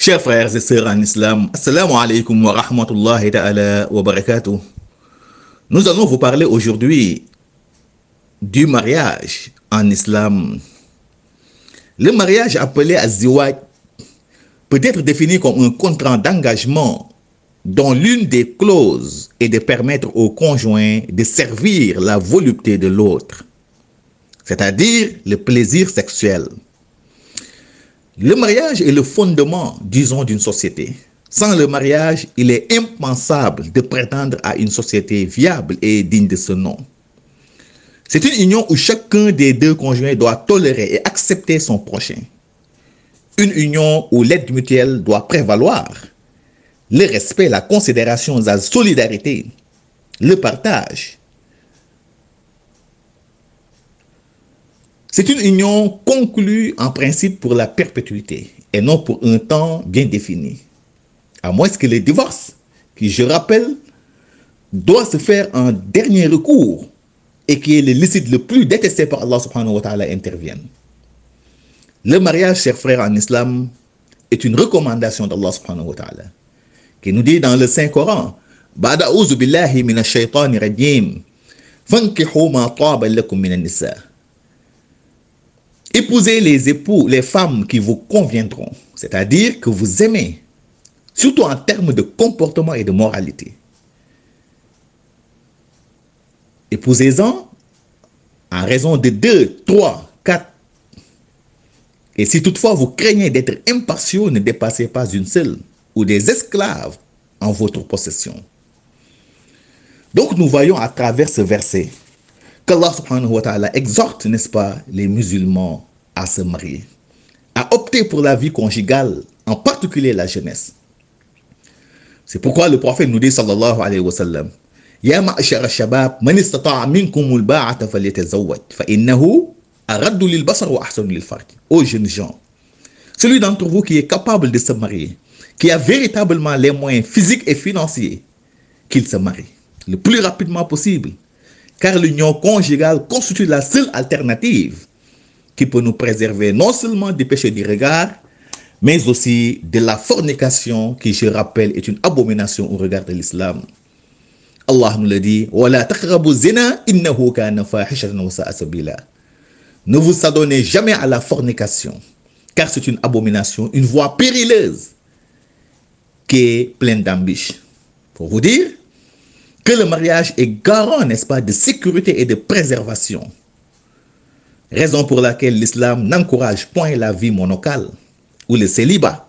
Chers frères et sœurs en islam, assalamu alaikum wa rahmatullahi ta'ala wa barakatuh. Nous allons vous parler aujourd'hui du mariage en islam. Le mariage appelé az-ziwaj peut être défini comme un contrat d'engagement dont l'une des clauses est de permettre au conjoint de servir la volupté de l'autre, c'est-à-dire le plaisir sexuel. Le mariage est le fondement, disons, d'une société. Sans le mariage, il est impensable de prétendre à une société viable et digne de ce nom. C'est une union où chacun des deux conjoints doit tolérer et accepter son prochain. Une union où l'aide mutuelle doit prévaloir, le respect, la considération, la solidarité, le partage. C'est une union conclue en principe pour la perpétuité et non pour un temps bien défini. À moins que le divorce, qui je rappelle, doit se faire en dernier recours et qui est le licite le plus détesté par Allah subhanahu wa ta'ala intervienne. Le mariage, chers frères en islam, est une recommandation d'Allah subhanahu wa ta'ala qui nous dit dans le Saint-Coran: Ba'da a'udhu billahi minash shaitani rajim, fankihu ma taba lakum minan nisa. Épousez les époux, les femmes qui vous conviendront, c'est-à-dire que vous aimez, surtout en termes de comportement et de moralité. Épousez-en en raison de 2, 3, 4. Et si toutefois vous craignez d'être impartiaux, ne dépassez pas une seule ou des esclaves en votre possession. Donc nous voyons à travers ce verset qu'Allah subhanahu wa ta'ala exhorte, n'est-ce pas, les musulmans à se marier, à opter pour la vie conjugale, en particulier la jeunesse. C'est pourquoi le prophète nous dit, sallallahu alayhi wa sallam, Ya ma'ashara shabab, man istata'a minkumul ba'ata falyatazawwaj, fa innahu araddu lil basar wa ahsanu lil farj. Ô jeunes gens, celui d'entre vous qui est capable de se marier, qui a véritablement les moyens physiques et financiers, qu'il se marie le plus rapidement possible, car l'union conjugale constitue la seule alternative qui peut nous préserver non seulement du péché du regard, mais aussi de la fornication qui, je rappelle, est une abomination au regard de l'islam. Allah nous le dit: وَلَا تَقْرَبُوا الزِّنَا إِنَّهُ كَانَ فَاحِشَةً وَسَاءَ سَبِيلًا. Ne vous adonnez jamais à la fornication, car c'est une abomination, une voie périlleuse qui est pleine d'embûches. Pour vous dire que le mariage est garant, n'est-ce pas, de sécurité et de préservation. Raison pour laquelle l'islam n'encourage point la vie monocale ou le célibat.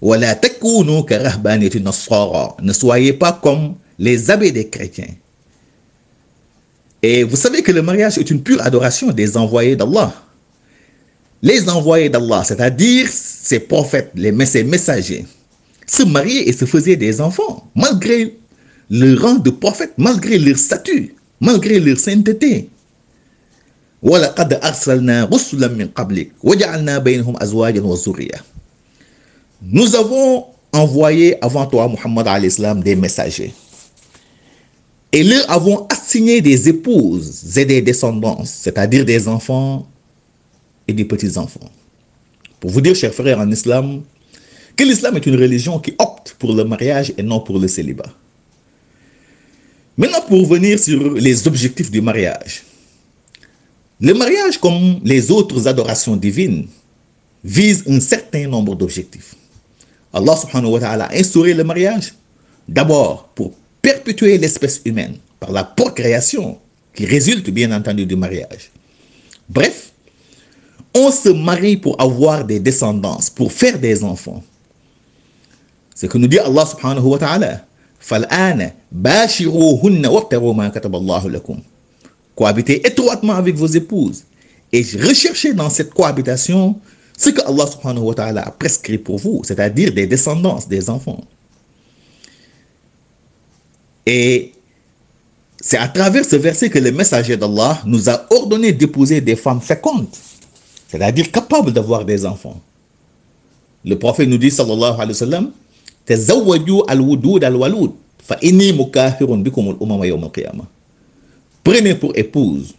Ne soyez pas comme les abbés des chrétiens. Et vous savez que le mariage est une pure adoration des envoyés d'Allah. Les envoyés d'Allah, c'est-à-dire ces prophètes, ces messagers, se mariaient et se faisaient des enfants, malgré le rang de prophète, malgré leur statut, malgré leur sainteté. وَلَقَدْ أَرْسَلْنَا رُسُلًا مِنْ قَبْلِكَ وَجَعَلْنَا بَيْنَهُمْ أَزْوَاجًا وَذُرِّيَّةً. Nous avons envoyé avant toi, Muhammad alayhi salam, des messagers. Et leur avons assigné des épouses et des descendants, c'est-à-dire des enfants et des petits-enfants. Pour vous dire, chers frères en islam, que l'islam est une religion qui opte pour le mariage et non pour le célibat. Maintenant, pour revenir sur les objectifs du mariage. Le mariage, comme les autres adorations divines, vise un certain nombre d'objectifs. Allah subhanahu wa ta'ala a instauré le mariage d'abord pour perpétuer l'espèce humaine par la procréation qui résulte bien entendu du mariage. Bref, on se marie pour avoir des descendants, pour faire des enfants. Ce que nous dit Allah subhanahu wa ta'ala: فَالْآنَ بَاشِرُوهُنَّ وَابْتَغُوا مَا كَتَبَ اللَّهُ لَكُمْ. Cohabitez étroitement avec vos épouses et recherchez dans cette cohabitation ce que Allah subhanahu wa ta'ala a prescrit pour vous, c'est-à-dire des descendants, des enfants. Et c'est à travers ce verset que le messager d'Allah nous a ordonné d'épouser des femmes fécondes, c'est-à-dire capables d'avoir des enfants. Le prophète nous dit, sallallahu alayhi wa sallam, tazawwaju al-wudud al-walud, fa inni mukafirun bikum al-umama yawm al-qiyamah. Prenez pour épouse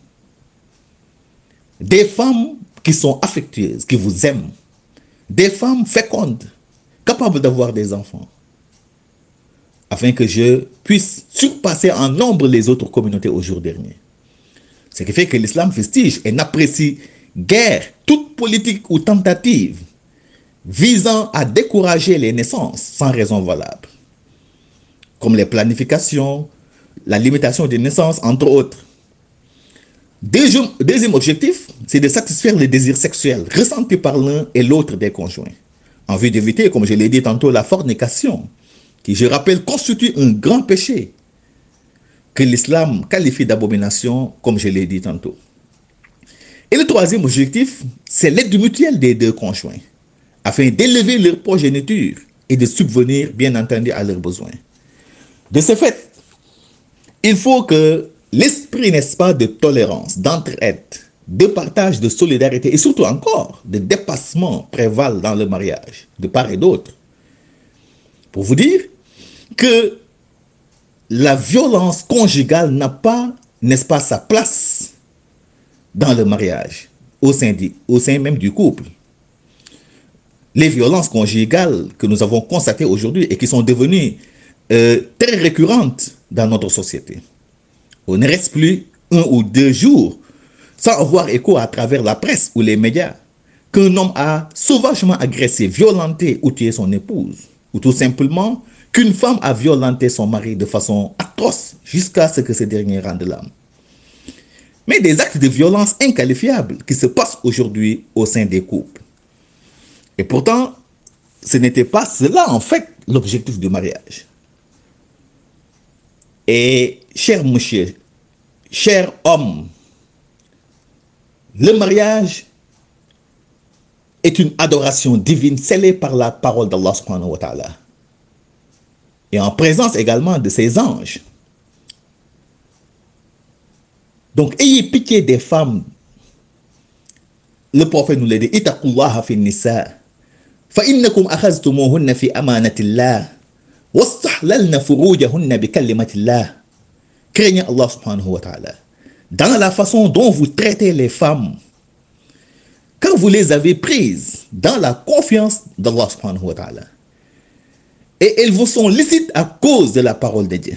des femmes qui sont affectueuses, qui vous aiment, des femmes fécondes, capable d'avoir des enfants, afin que je puisse surpasser en nombre les autres communautés au jour dernier. Ce qui fait que l'islam fustige et n'apprécie guère toute politique ou tentative visant à décourager les naissances sans raison valable, comme les planifications, la limitation des naissances, entre autres. Deuxième objectif, c'est de satisfaire les désirs sexuels ressentis par l'un et l'autre des conjoints, en vue d'éviter, comme je l'ai dit tantôt, la fornication, qui, je rappelle, constitue un grand péché que l'islam qualifie d'abomination, comme je l'ai dit tantôt. Et le troisième objectif, c'est l'aide mutuelle des deux conjoints, afin d'élever leur progéniture et de subvenir, bien entendu, à leurs besoins. De ce fait, il faut que l'esprit, n'est-ce pas, de tolérance, d'entraide, de partage, de solidarité et surtout encore de dépassement prévale dans le mariage, de part et d'autre. Pour vous dire que la violence conjugale n'a pas, n'est-ce pas, sa place dans le mariage, au sein même du couple. Les violences conjugales que nous avons constatées aujourd'hui et qui sont devenues très récurrentes dans notre société. On ne reste plus 1 ou 2 jours sans avoir écho à travers la presse ou les médias qu'un homme a sauvagement agressé, violenté ou tué son épouse, ou tout simplement qu'une femme a violenté son mari de façon atroce jusqu'à ce que ce dernier rende l'âme. Mais des actes de violence inqualifiables qui se passent aujourd'hui au sein des couples. Et pourtant, ce n'était pas cela en fait l'objectif du mariage. Et cher monsieur, cher homme, le mariage est une adoration divine scellée par la parole d'Allah subhanahu wa ta'ala. Et en présence également de ses anges. Donc ayez pitié des femmes. Le prophète nous l'a dit, ittaqullaha fi nisa, fa innakum akhaztumuhunna fi amanatillah. Craignez Allah subhanahu wa ta'ala dans la façon dont vous traitez les femmes, quand vous les avez prises dans la confiance d'Allah subhanahu wa ta'ala, et elles vous sont licites à cause de la parole de Dieu.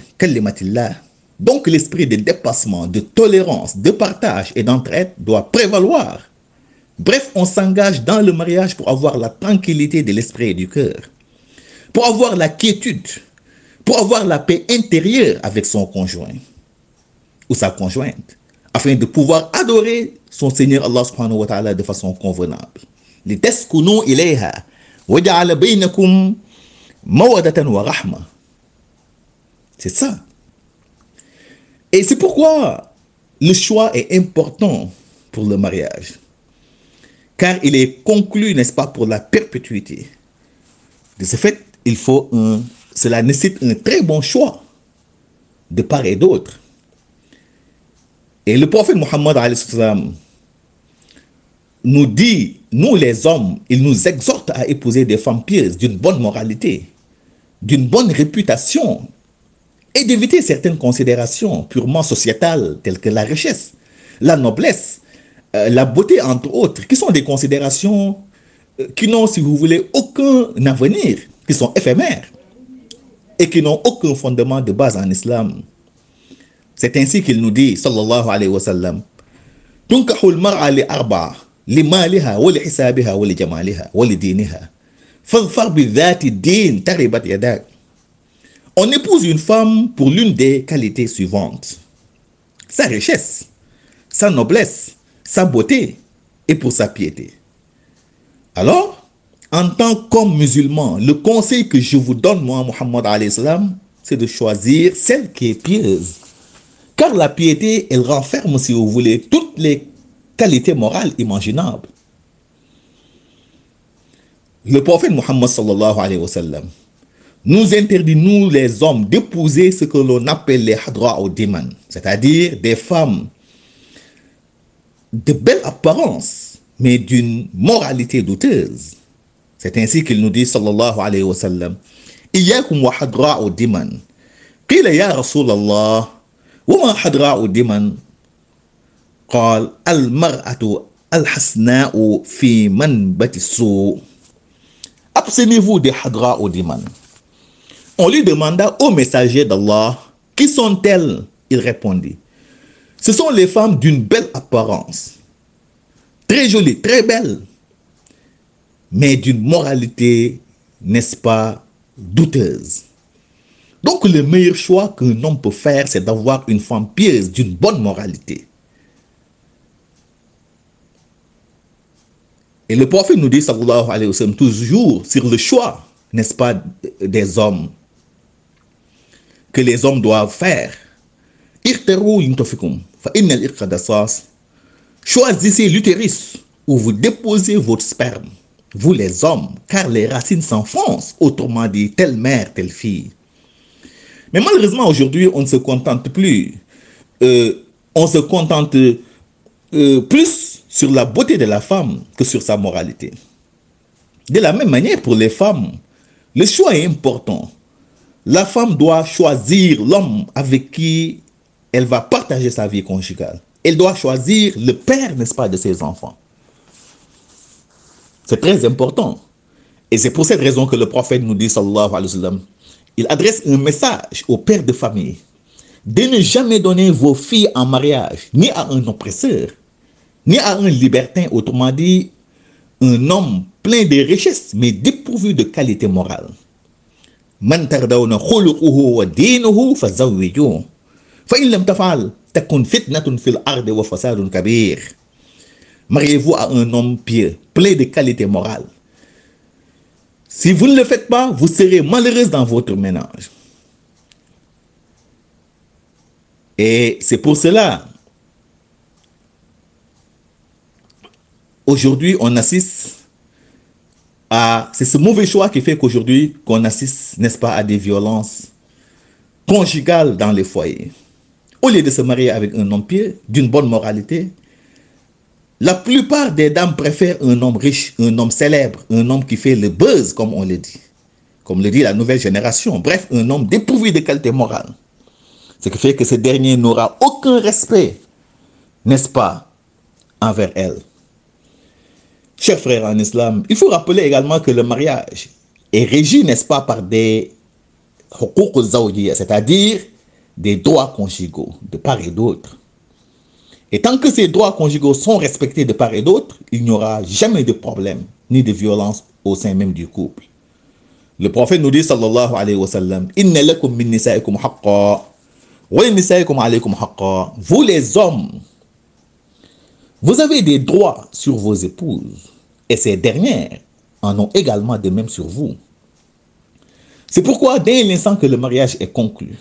Donc l'esprit de dépassement, de tolérance, de partage et d'entraide doit prévaloir. Bref, on s'engage dans le mariage pour avoir la tranquillité de l'esprit et du cœur, pour avoir la quiétude, pour avoir la paix intérieure avec son conjoint ou sa conjointe, afin de pouvoir adorer son Seigneur Allah subhanahu wa ta'ala de façon convenable. لِتَسْكُنُوا إِلَيْهَا وَجَعَلَ بَيْنَكُمْ مَوَدَّةً وَرَحْمَةً. C'est ça. Et c'est pourquoi le choix est important pour le mariage. Car il est conclu, n'est-ce pas, pour la perpétuité. De ce fait, cela nécessite un très bon choix de part et d'autre. Et le prophète Mohammed alayhi salam nous dit, nous les hommes, il nous exhorte à épouser des femmes pieuses d'une bonne moralité, d'une bonne réputation et d'éviter certaines considérations purement sociétales telles que la richesse, la noblesse, la beauté entre autres, qui sont des considérations qui n'ont, si vous voulez, aucun avenir, qui sont éphémères et qui n'ont aucun fondement de base en islam. C'est ainsi qu'il nous dit, sallallahu alayhi wa sallam, tunkahul mar'a li arba'a li maliha wa li hisabiha wa li jamaliha wa li diniha fadhfar bi dhati din taribat yadak. On épouse une femme pour l'une des qualités suivantes: sa richesse, sa noblesse, sa beauté et pour sa piété. Alors, en tant qu'homme musulman, le conseil que je vous donne, moi, Muhammad alayhi salam, c'est de choisir celle qui est pieuse. Car la piété, elle renferme, si vous voulez, toutes les qualités morales imaginables. Le prophète Muhammad sallallahu alayhi wa sallam nous interdit, nous les hommes, d'épouser ce que l'on appelle les hadra ou diman, c'est-à-dire des femmes de belle apparence, mais d'une moralité douteuse. C'est ainsi qu'il nous dit, sallallahu alayhi wa sallam, Iyakum wa hadra ou diman. Qila ya Rasulallah, wa ma hadra ou diman? Qal al mar'atu al hasna'u fi manbati su. abstenez-vous des hadra ou des man. On lui demanda au messager d'Allah, qui sont-elles? Il répondit, ce sont les femmes d'une belle apparence, très jolies, très belles, mais d'une moralité, n'est-ce pas, douteuse. Donc le meilleur choix qu'un homme peut faire, c'est d'avoir une femme pieuse, d'une bonne moralité. Et le prophète nous dit, sallallahu alayhi wa sallam, toujours sur le choix, n'est-ce pas, des hommes, que les hommes doivent faire. Choisissez l'utérus où vous déposez votre sperme, vous les hommes, car les racines s'enfoncent, autrement dit, telle mère, telle fille. Mais malheureusement, aujourd'hui, on ne se contente plus. On se contente plus sur la beauté de la femme que sur sa moralité. De la même manière, pour les femmes, le choix est important. La femme doit choisir l'homme avec qui elle va partager sa vie conjugale. Elle doit choisir le père, n'est-ce pas, de ses enfants. C'est très important. Et c'est pour cette raison que le prophète nous dit, sallallahu alayhi wa sallam, il adresse un message aux pères de famille de ne jamais donner vos filles en mariage, ni à un oppresseur, ni à un libertin, autrement dit, un homme plein de richesses, mais dépourvu de qualité morale. Man tardawna khuluquhu wa dinuhu fazawwijuhu fa in lam taf'al takun fitnatun fil ardi wa fasadun kabir. Mariez-vous à un homme pieux, plein de qualité morale. Si vous ne le faites pas, vous serez malheureuse dans votre ménage. Et c'est pour cela, aujourd'hui, on assiste à... C'est ce mauvais choix qui fait qu'aujourd'hui, qu'on assiste, n'est-ce pas, à des violences conjugales dans les foyers. Au lieu de se marier avec un homme pieux, d'une bonne moralité, la plupart des dames préfèrent un homme riche, un homme célèbre, un homme qui fait le buzz, comme on le dit. Comme le dit la nouvelle génération. Bref, un homme dépourvu de qualité morale. Ce qui fait que ce dernier n'aura aucun respect, n'est-ce pas, envers elle. Chers frères en islam, il faut rappeler également que le mariage est régi, n'est-ce pas, par des huquq zawjiyya, c'est-à-dire des droits conjugaux de part et d'autre. Et tant que ces droits conjugaux sont respectés de part et d'autre, il n'y aura jamais de problème, ni de violence au sein même du couple. Le prophète nous dit, sallallahu alayhi wa sallam, inna lakum min nisaikum haqqa, wa nisaikum alaykum haqqa. Vous les hommes, vous avez des droits sur vos épouses, et ces dernières en ont également de même sur vous. C'est pourquoi, dès l'instant que le mariage est conclu,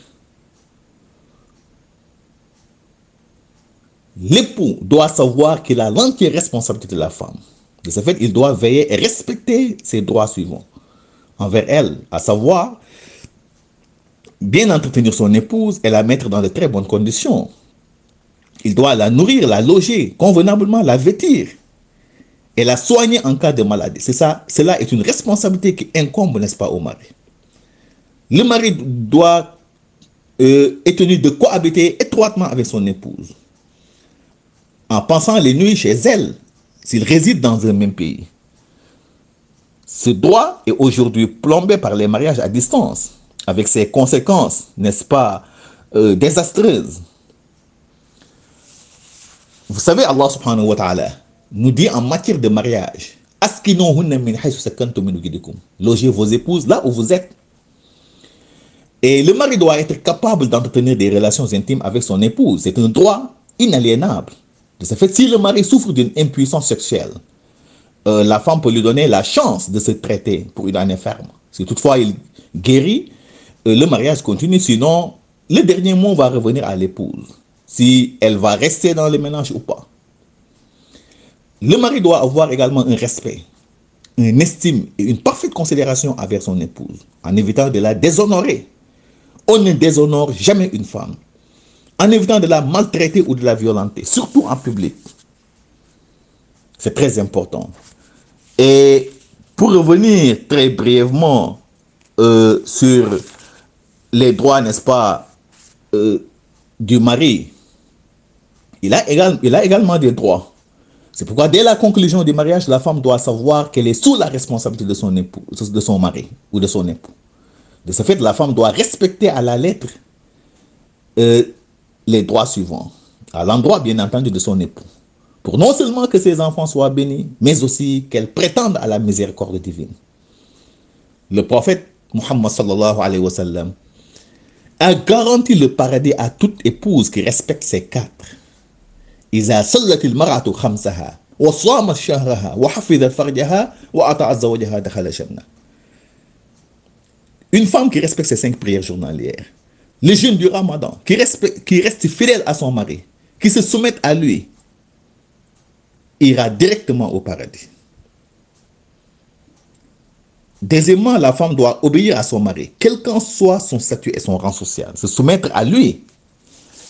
l'époux doit savoir qu'il a l'entière responsabilité de la femme. De ce fait, il doit veiller et respecter ses droits suivants envers elle, à savoir bien entretenir son épouse et la mettre dans de très bonnes conditions. Il doit la nourrir, la loger convenablement, la vêtir et la soigner en cas de maladie. C'est ça, cela est une responsabilité qui incombe, n'est-ce pas, au mari. Le mari doit être tenu de cohabiter étroitement avec son épouse, en passant les nuits chez elle, s'ils résident dans un même pays. Ce droit est aujourd'hui plombé par les mariages à distance, avec ses conséquences, n'est-ce pas, désastreuses. Vous savez, Allah subhanahu wa ta'ala nous dit en matière de mariage, logez vos épouses là où vous êtes. Et le mari doit être capable d'entretenir des relations intimes avec son épouse. C'est un droit inaliénable. De ce fait, si le mari souffre d'une impuissance sexuelle, la femme peut lui donner la chance de se traiter pour une année ferme. Si toutefois il guérit, le mariage continue. Sinon, le dernier mot va revenir à l'épouse, si elle va rester dans le ménage ou pas. Le mari doit avoir également un respect, une estime et une parfaite considération envers son épouse, en évitant de la déshonorer. On ne déshonore jamais une femme, en évitant de la maltraiter ou de la violenter, surtout en public. C'est très important. Et pour revenir très brièvement sur les droits, n'est-ce pas, du mari, il a également des droits. C'est pourquoi dès la conclusion du mariage, la femme doit savoir qu'elle est sous la responsabilité de son époux, de son mari ou de son époux. De ce fait, la femme doit respecter à la lettre les droits suivants, à l'endroit bien entendu de son époux, pour non seulement que ses enfants soient bénis, mais aussi qu'elle prétende à la miséricorde divine. Le prophète Muhammad sallallahu alayhi wa sallam a garanti le paradis à toute épouse qui respecte ces quatre. إذا صلت المرأة خمسها وصامت شهرها وحفظت فرجها وأطاعت زوجها دخل الجنة. Une femme qui respecte ses 5 prières journalières, le jeûne du Ramadan, qui reste fidèle à son mari, qui se soumette à lui, ira directement au paradis. Deuxièmement, la femme doit obéir à son mari, quel qu'en soit son statut et son rang social, se soumettre à lui,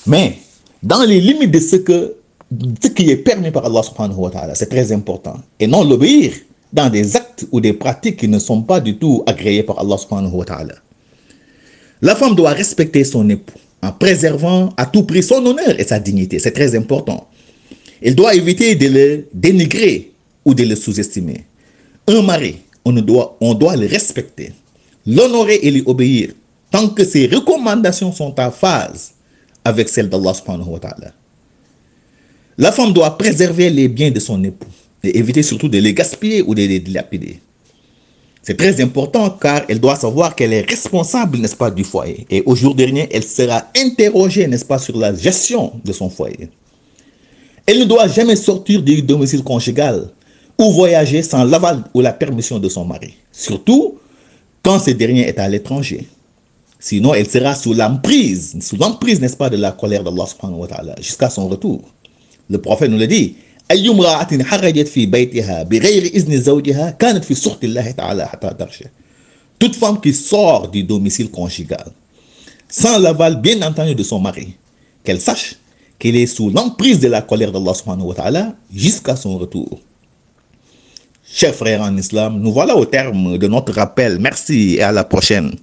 mais dans les limites de ce qui est permis par Allah subhanahu wa ta'ala, c'est très important, et non l'obéir dans des actes ou des pratiques qui ne sont pas du tout agréés par Allah subhanahu wa ta'ala. La femme doit respecter son époux en préservant à tout prix son honneur et sa dignité, c'est très important. Elle doit éviter de le dénigrer ou de le sous-estimer. Un mari, on doit le respecter, l'honorer et lui obéir, tant que ses recommandations sont en phase avec celles d'Allah subhanahu wa ta'ala. La femme doit préserver les biens de son époux et éviter surtout de les gaspiller ou de les dilapider. C'est très important car elle doit savoir qu'elle est responsable, n'est-ce pas, du foyer. Et au jour dernier, elle sera interrogée, n'est-ce pas, sur la gestion de son foyer. Elle ne doit jamais sortir du domicile conjugal ou voyager sans l'aval ou la permission de son mari. Surtout quand ce dernier est à l'étranger. Sinon, elle sera sous l'emprise, n'est-ce pas, de la colère d'Allah subhanahu wa ta'ala jusqu'à son retour. Le prophète nous le dit. Toute femme qui sort du domicile conjugal sans l'aval bien entendu de son mari, qu'elle sache qu'elle est sous l'emprise de la colère d'Allah subhanahu wa ta'ala jusqu'à son retour. Chers frères en islam, nous voilà au terme de notre rappel. Merci et à la prochaine.